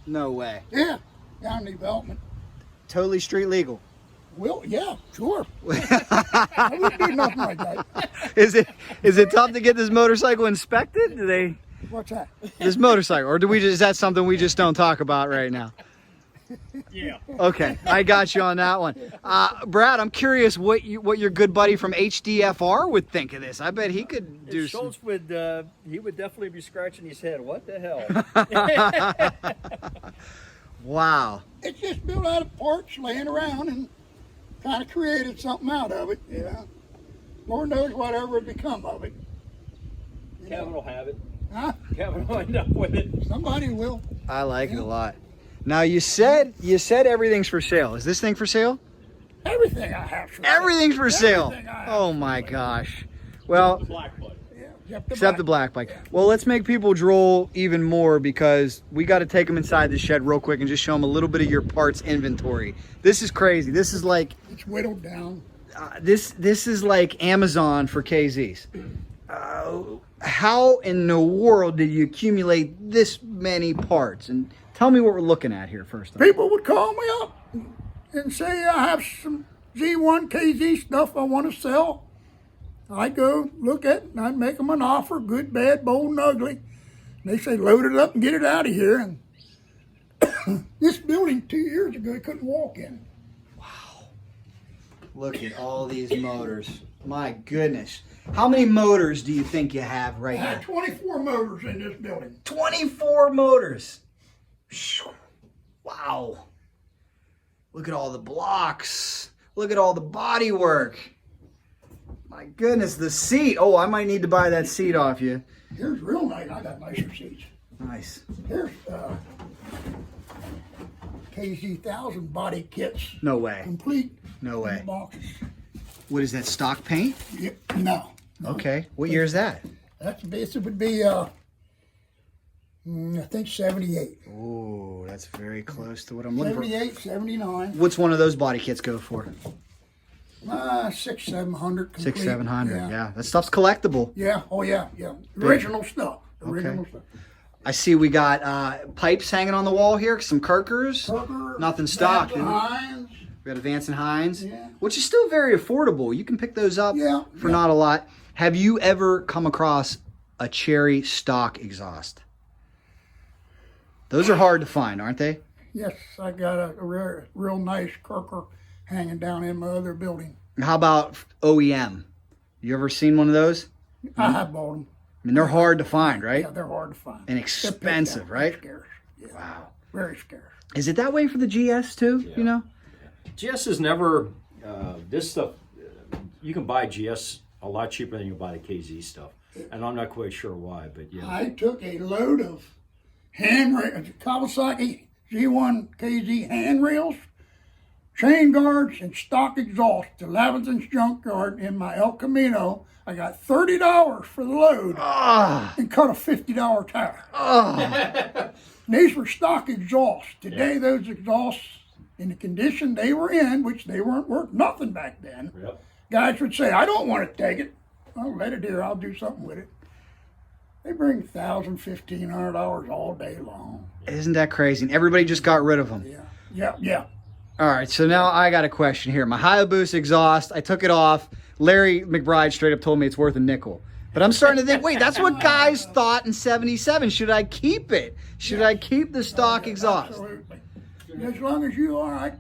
No way. Yeah, down in the development. Totally street legal. Well, yeah, sure. I wouldn't do nothing like that. Is it tough to get this motorcycle inspected? Do they What's that? this motorcycle, or is that something we just don't talk about right now? Yeah. Okay, I got you on that one. Brad, I'm curious what your good buddy from HDFR would think of this. I bet he could do some. Schultz would he would definitely be scratching his head. What the hell? Wow. It's just built out of parts laying around and kind of created something out of it, you know. Lord knows whatever would become of it. You Kevin know. will have it. Huh? Kevin will end up with it. Somebody will. I like it a lot. Now you said everything's for sale. Is this thing for sale? Everything I have for sale. Everything's for sale. Everything I have Oh for my sale. gosh. Well, Yeah, except the black bike. Well, let's make people drool even more because we got to take them inside the shed real quick and just show them a little bit of your parts inventory. This is crazy. This is like It's whittled down. this is like Amazon for KZs. How in the world did you accumulate this many parts? And tell me what we're looking at here first. People would call me up and say, I have some Z1 KZ stuff I want to sell. I'd go look at it and I'd make them an offer, good, bad, bold, and ugly. And they say, load it up and get it out of here. And this building 2 years ago, you couldn't walk in. Look at all these motors. My goodness. How many motors do you think you have right I had now? 24 motors in this building. 24 motors. Wow. Look at all the blocks. Look at all the body work. My goodness, the seat. Oh, I might need to buy that seat off you. Here's real nice. I got nicer seats. Nice. Here's KZ 1000 body kits. No way. Complete. No way. In boxes. What is that, stock paint? Yep. No. Okay. What year is that? That's this would be I think 78. Oh, that's very close to what I'm looking for. 78, 79. What's one of those body kits go for? 600-700 complete. 600-700. Yeah. That stuff's collectible. Yeah. Oh yeah. Yeah. Original stuff. Original stuff. I see we got pipes hanging on the wall here, some Kirkers. Kirker, Nothing stock. Vance and Hines. We got a Vance and Hines, Yeah. which is still very affordable. You can pick those up for not a lot. Have you ever come across a cherry stock exhaust? Those are hard to find, aren't they? Yes, I got a real nice Kirker hanging down in my other building. How about OEM? You ever seen one of those? I have bought them. I mean, they're hard to find, right? Yeah, they're hard to find. And expensive, right? Scarce. Yeah. Wow. Very scarce. Is it that way for the GS too? Yeah. You know? GS is never, this stuff, you can buy GS a lot cheaper than you buy the KZ stuff. And I'm not quite sure why, but yeah. I took a load of Kawasaki Z1 KZ handrails, chain guards, and stock exhaust to Lavinson's junkyard in my El Camino. I got $30 for the load and cut a $50 tire. These were stock exhausts. Today, those exhausts, in the condition they were in, which they weren't worth nothing back then, guys would say, I don't want to take it. I'll let it here. I'll do something with it. They bring $1,000, $1,500 all day long. Isn't that crazy? And everybody just got rid of them. Yeah. All right, so now I got a question here. My Hayabusa exhaust, I took it off. Larry McBride straight up told me it's worth a nickel. But I'm starting to think, wait, that's what guys thought in '77. Should I keep it? Should I keep the stock exhaust? Absolutely. As long as you are,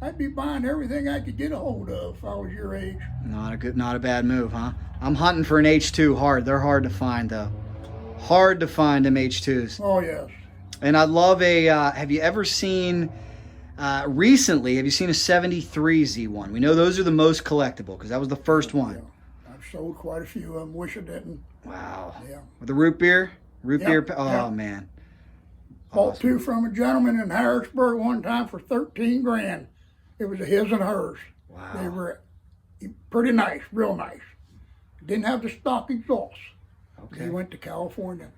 I'd be buying everything I could get a hold of if I was your age. Not a bad move, huh? I'm hunting for an H2 hard. They're hard to find, though. Hard to find them H2s. Oh, yes. And I'd love a, have you ever seen, recently, have you seen a 73 Z1? We know those are the most collectible because that was the first one. Yeah. I've sold quite a few of them. Wish I didn't. Wow. Yeah. With the root beer? Yeah, Oh, yeah. man. Bought two from a gentleman in Harrisburg one time for 13 grand. It was a his and hers. Wow. They were pretty nice, real nice. Didn't have the stock exhaust. Okay. They went to California.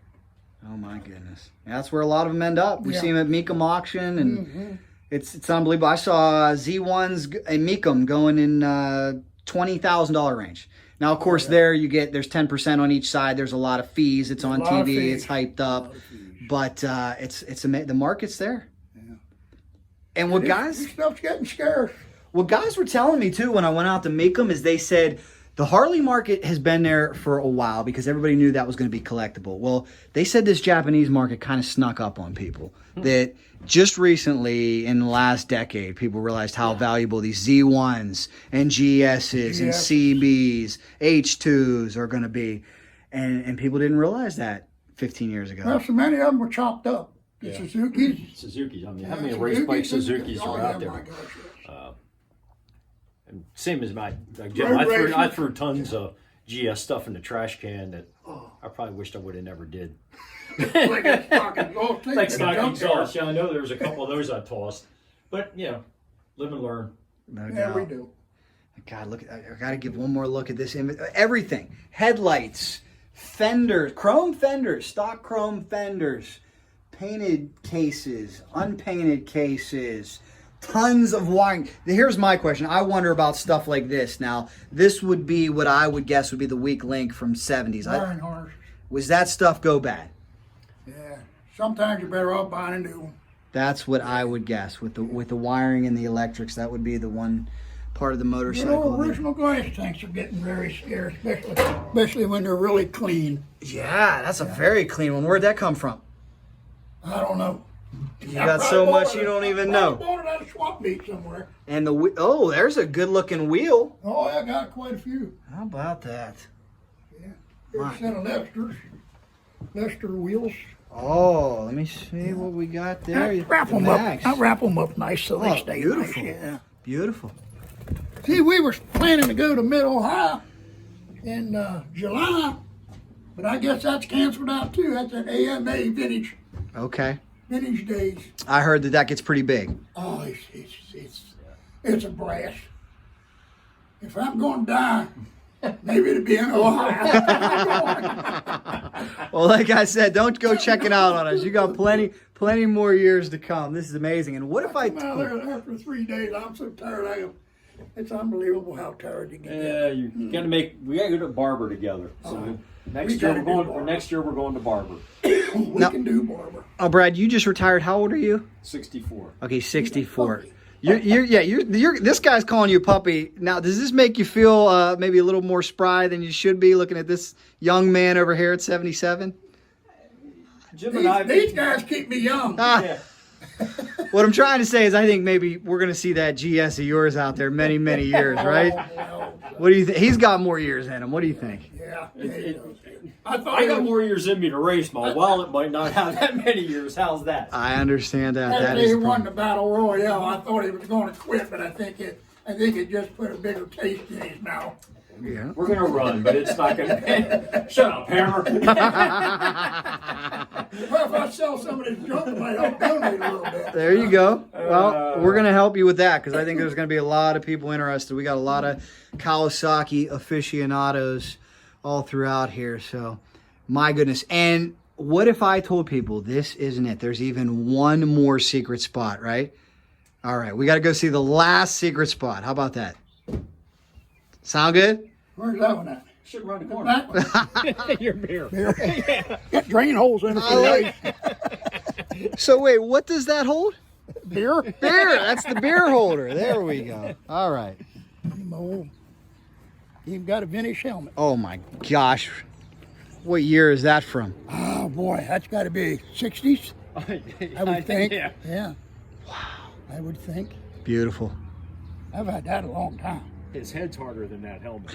Oh, my goodness. That's where a lot of them end up. We Yeah. see them at Mecum auction, and it's unbelievable. I saw Z1s in Mecum going in $20,000 range. Now, of course, there's 10% on each side. There's a lot of fees. It's on lot of TV. fees. It's hyped up. But the market's there. Yeah. And what This stuff's getting scarce. guys were telling me too when I went out to make them is they said the Harley market has been there for a while because everybody knew that was going to be collectible. Well, they said this Japanese market kind of snuck up on people. That just recently in the last decade, people realized how valuable these Z1s and GSs and CBs, H2s are going to be. And people didn't realize that 15 years ago. Well, so many of them were chopped up. The Suzuki's. Suzuki's. I mean, how many race bike Suzuki's are out there? My gosh, yes. And same as my, like Road Jim, I racing. threw tons of GS stuff in the trash can that I probably wished I would have never did. Like a stock exhaust. Like stock exhaust. Yeah, I know there was a couple of those I tossed. But, you know, live and learn. No Yeah, doubt. we do. God, look! I got to give one more look at this image. Everything: headlights, fenders, chrome fenders, stock chrome fenders, painted cases, unpainted cases, tons of wiring. Here's my question. I wonder about stuff like this. Now, this would be what I would guess would be the weak link from 70s. Wiring harness. Was that stuff go bad? Yeah. Sometimes you're better off buying a new one. That's what I would guess with the wiring and the electrics. That would be the one part of the motorcycle. You know, original glass tanks are getting very scarce, especially when they're really clean. Yeah, that's a very clean one. Where'd that come from? I don't know. You got so much you don't even know. I bought it at a swap meet somewhere. And there's a good looking wheel. Oh, I got quite a few. How about that? Yeah. Here's a set of Lester wheels. Oh, let me see what we got there. I wrap them up nice so they stay beautiful. nice. Yeah. Beautiful. See, we were planning to go to Mid-Ohio in July, but I guess that's canceled out too. That's an AMA vintage days. I heard that gets pretty big. Oh, it's a blast. If I'm going to die, maybe it'll be in Ohio. Well, like I said, don't go checking out on us. You got plenty more years to come. This is amazing. And what if I come out there after 3 days? I'm so tired. It's unbelievable how tired you get. Yeah, we gotta go to Barber together. So next year we're going to Barber. We can do Barber. Oh, Brad, you just retired. How old are you? 64. Okay, 64. You're this guy's calling you a puppy. Now, does this make you feel maybe a little more spry than you should be looking at this young man over here at 77? These guys keep me young. Yeah. What I'm trying to say is I think maybe we're going to see that GS of yours out there many years, right? What do you think? He's got more years in him. What do you think? Yeah. I got more years in me to race. My wallet might not have that many years. How's that? I understand that. After he won the Battle Royale, I thought he was going to quit, but I think it just put a bigger taste in his mouth. Yeah. We're going to run, but it's not going to... Shut up, Hammer. Well, if I sell some of this junk, I might help donate a little bit. There you go. Well, we're going to help you with that because I think there's going to be a lot of people interested. We got a lot of Kawasaki aficionados all throughout here. So, my goodness. And what if I told people this isn't it? There's even one more secret spot, right? All right. We got to go see the last secret spot. How about that? Sound good? Where's that one at? Should run the corner. Your beer. Got drain holes in it for the ice. So wait, what does that hold? Beer? Beer. That's the beer holder. There we go. All right. You've got a vintage helmet. Oh my gosh. What year is that from? Oh boy, that's got to be 60s. I would think. Yeah. Wow. I would think. Beautiful. I've had that a long time. His head's harder than that helmet.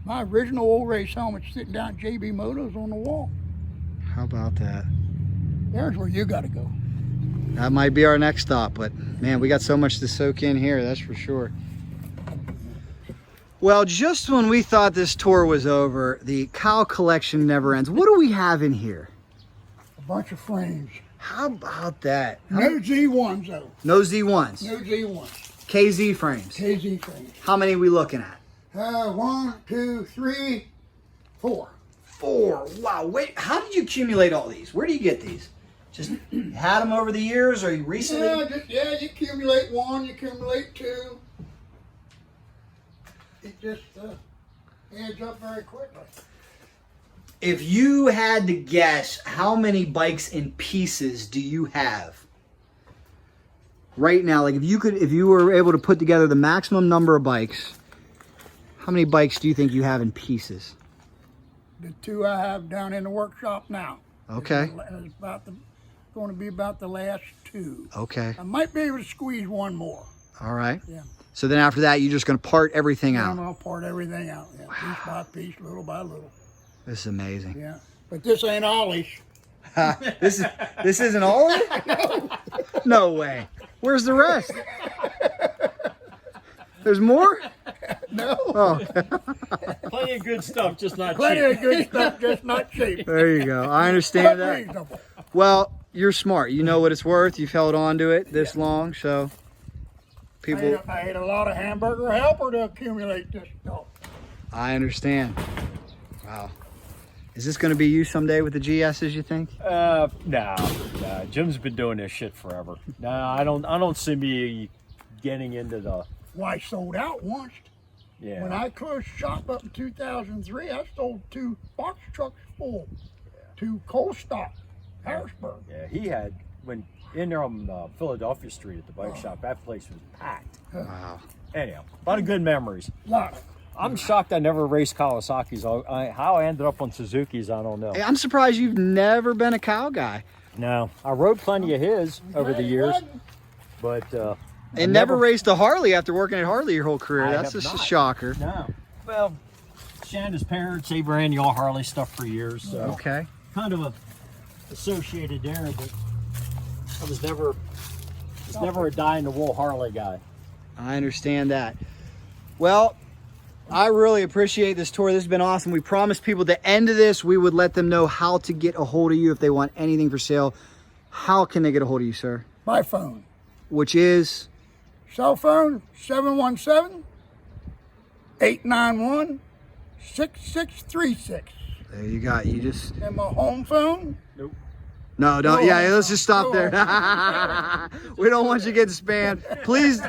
My original old race helmet's sitting down at JB Motos on the wall. How about that? There's where you got to go. That might be our next stop, but man, we got so much to soak in here, that's for sure. Well, just when we thought this tour was over, the cow collection never ends. What do we have in here? A bunch of frames. How about that? No Z1s though. No Z1s? No Z1s. KZ frames? KZ frames. How many are we looking at? 1, 2, 3, 4. 4. Wow, wait, how did you accumulate all these? Where do you get these? Just had them over the years or you recently? Yeah, you accumulate 1, you accumulate 2. It just adds up very quickly. If you had to guess, how many bikes in pieces do you have? Right now, like if you were able to put together the maximum number of bikes, how many bikes do you think you have in pieces? The 2 I have down in the workshop now. Okay. It's going to be about the last 2. Okay. I might be able to squeeze 1 more. All right. Yeah. So then after that, you're just going to part everything out. I'll part everything out. Yeah. Wow. Piece by piece, little by little. This is amazing. Yeah. But this ain't Ollie's. This isn't all of it? No way. Where's the rest? There's more? No. Oh. Plenty of good stuff, just not Plenty cheap. of good stuff, just not cheap. There you go. I understand But that. reasonable. Well, you're smart. You know what it's worth. You've held on to it this long, so People, I ate a lot of hamburger helper to accumulate this stuff. I understand. Wow. Is this going to be you someday with the GSs, you think? Nah. Jim's been doing this shit forever. Nah, I don't see me getting into the. Well, I sold out once. Yeah. When I closed shop up in 2003, I sold 2 box trucks full to coal stock, Harrisburg. Yeah, he had when in there on Philadelphia Street at the bike shop. That place was packed. Wow. Anyhow, a lot of good memories. Lot. I'm shocked I never raced Kawasaki's. How I ended up on Suzuki's, I don't know. Hey, I'm surprised you've never been a cow guy. No, I rode plenty of his over the years, but And never raced a Harley after working at Harley your whole career. I That's have just a not. shocker. No. Well, Shanda's parents, they ran the all Harley stuff for years, so Okay. kind of associated there, but I was never a die-in-the-wool Harley guy. I understand that. Well, I really appreciate this tour. This has been awesome. We promised people at the end of this, we would let them know how to get a hold of you if they want anything for sale. How can they get a hold of you, sir? My phone. Which is? Cell phone, 717-891-6636. There you got. You just. And my home phone, Nope. No, don't. Go Yeah, on. let's just stop Go there. We don't want you getting spammed. Please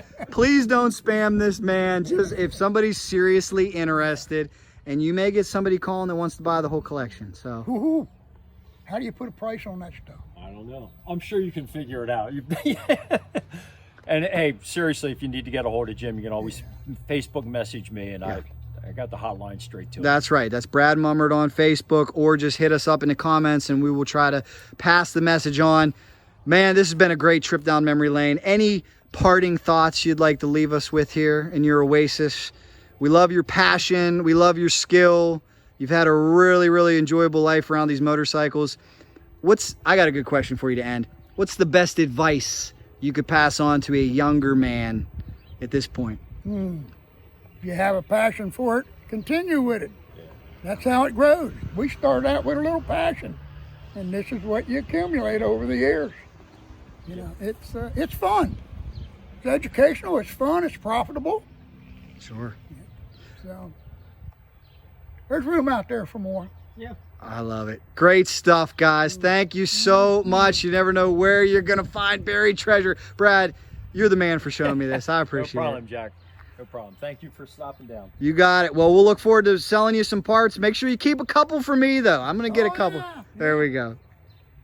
don't spam this man. Just if somebody's seriously interested, and you may get somebody calling that wants to buy the whole collection. So. woohoo. How do you put a price on that stuff? I don't know. I'm sure you can figure it out. And hey, seriously, if you need to get a hold of Jim, you can always Facebook message me, and I got the hotline straight to him. That's right. That's Brad Mummert on Facebook, or just hit us up in the comments and we will try to pass the message on. Man, this has been a great trip down memory lane. Any parting thoughts you'd like to leave us with here in your oasis? We love your passion. We love your skill. You've had a really, really enjoyable life around these motorcycles. I got a good question for you to end. What's the best advice you could pass on to a younger man at this point? If you have a passion for it, continue with it. That's how it grows. We started out with a little passion, and this is what you accumulate over the years. You know, it's fun. It's educational. It's fun. It's profitable. Sure. So there's room out there for more. Yeah. I love it. Great stuff, guys. Thank you so much. You never know where you're going to find buried treasure. Brad, you're the man for showing me this. I appreciate No problem, it. Jack. No problem. Thank you for stopping down. You got it. Well, we'll look forward to selling you some parts. Make sure you keep a couple for me, though. I'm going to get a couple. Yeah, There we go.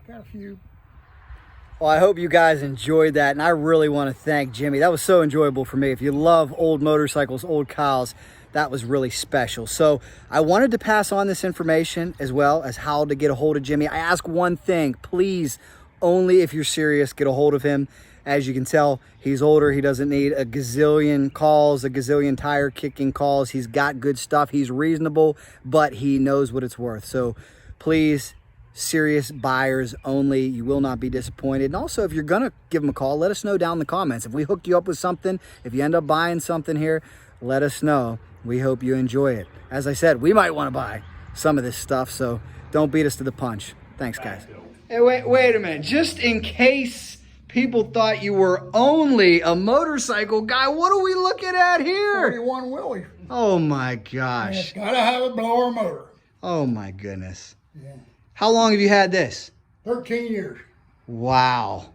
Got a few. Well, I hope you guys enjoyed that, and I really want to thank Jimmy. That was so enjoyable for me. If you love old motorcycles, old cows, that was really special. So I wanted to pass on this information as well as how to get a hold of Jimmy. I ask one thing, please, only if you're serious, get a hold of him. As you can tell, he's older. He doesn't need a gazillion calls, a gazillion tire kicking calls. He's got good stuff. He's reasonable, but he knows what it's worth. So please, serious buyers only. You will not be disappointed. And also, if you're going to give him a call, let us know down in the comments. If we hooked you up with something, if you end up buying something here, let us know. We hope you enjoy it. As I said, we might want to buy some of this stuff, so don't beat us to the punch. Thanks, guys. Hey, wait a minute. Just in case people thought you were only a motorcycle guy, what are we looking at here? 41 Willie. Oh, my And it's gosh. got to have a blower motor. Oh, my goodness. Yeah. How long have you had this? 13 years. Wow.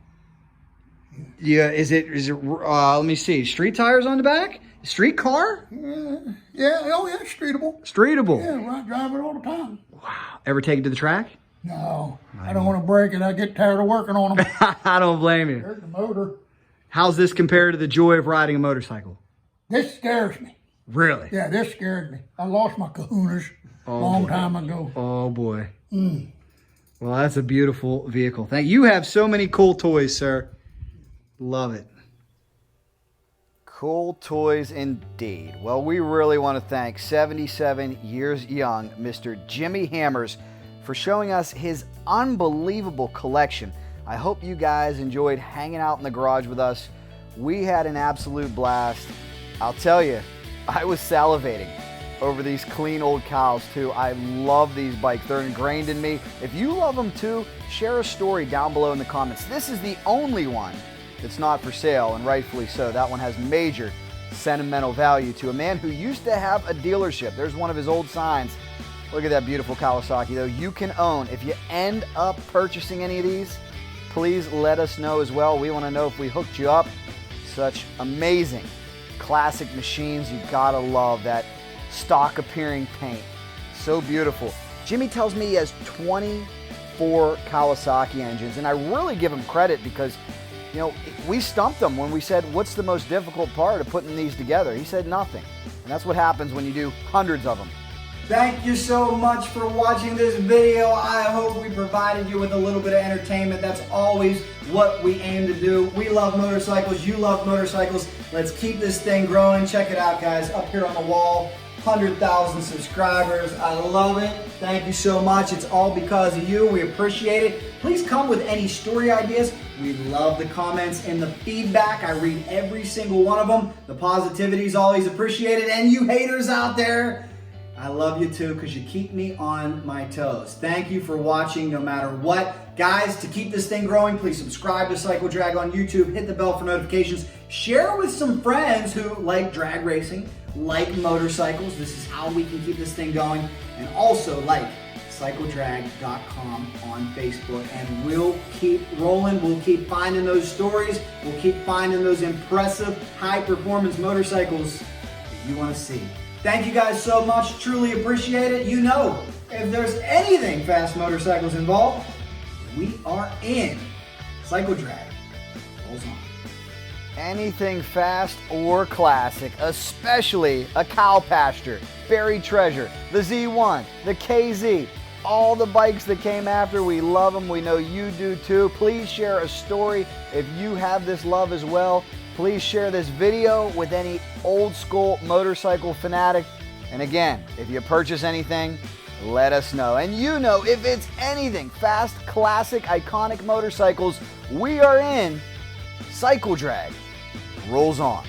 Yeah, is it let me see, street tires on the back? Street car? Yeah, oh yeah, streetable. Streetable. Yeah, drive it all the time. Wow. Ever take it to the track? No, I don't want to break it. I get tired of working on them. I don't blame you. There's the motor. How's this compared to the joy of riding a motorcycle? This scares me. Really? Yeah, this scared me. I lost my kahunas a long time ago. Oh, boy. Well, that's a beautiful vehicle. Thank you. You have so many cool toys, sir. Love it. Cool toys indeed. Well, we really want to thank 77 years young Mr. Jimmy Hammers for showing us his unbelievable collection. I hope you guys enjoyed hanging out in the garage with us. We had an absolute blast. I'll tell you, I was salivating over these clean old cows too. I love these bikes. They're ingrained in me. If you love them too, share a story down below in the comments. This is the only one that's not for sale, and rightfully so. That one has major sentimental value to a man who used to have a dealership. There's one of his old signs. Look at that beautiful Kawasaki, though. You can own. If you end up purchasing any of these, please let us know as well. We want to know if we hooked you up. Such amazing classic machines. You gotta love that stock appearing paint. So beautiful. Jimmy tells me he has 24 Kawasaki engines, and I really give him credit because, you know, we stumped him when we said, what's the most difficult part of putting these together? He said nothing. And that's what happens when you do hundreds of them. Thank you so much for watching this video. I hope we provided you with a little bit of entertainment. That's always what we aim to do. We love motorcycles. You love motorcycles. Let's keep this thing growing. Check it out, guys. Up here on the wall, 100,000 subscribers. I love it. Thank you so much. It's all because of you. We appreciate it. Please come with any story ideas. We love the comments and the feedback. I read every single one of them. The positivity is always appreciated. And you haters out there, I love you too, because you keep me on my toes. Thank you for watching no matter what. Guys, to keep this thing growing, please subscribe to Cycle Drag on YouTube, hit the bell for notifications, share with some friends who like drag racing, like motorcycles. This is how we can keep this thing going. And also like cycledrag.com on Facebook. And we'll keep rolling. We'll keep finding those stories. We'll keep finding those impressive high-performance motorcycles that you want to see. Thank you guys so much. Truly appreciate it. You know, if there's anything fast motorcycles involved, we are in. Cycle Drag rolls on. Anything fast or classic, especially a cow pasture, buried treasure, the Z1, the KZ, all the bikes that came after, we love them. We know you do too. Please share a story if you have this love as well. Please share this video with any old school motorcycle fanatic. And again, if you purchase anything, let us know. And you know, if it's anything fast, classic, iconic motorcycles, we are in. Cycle Drag rolls on.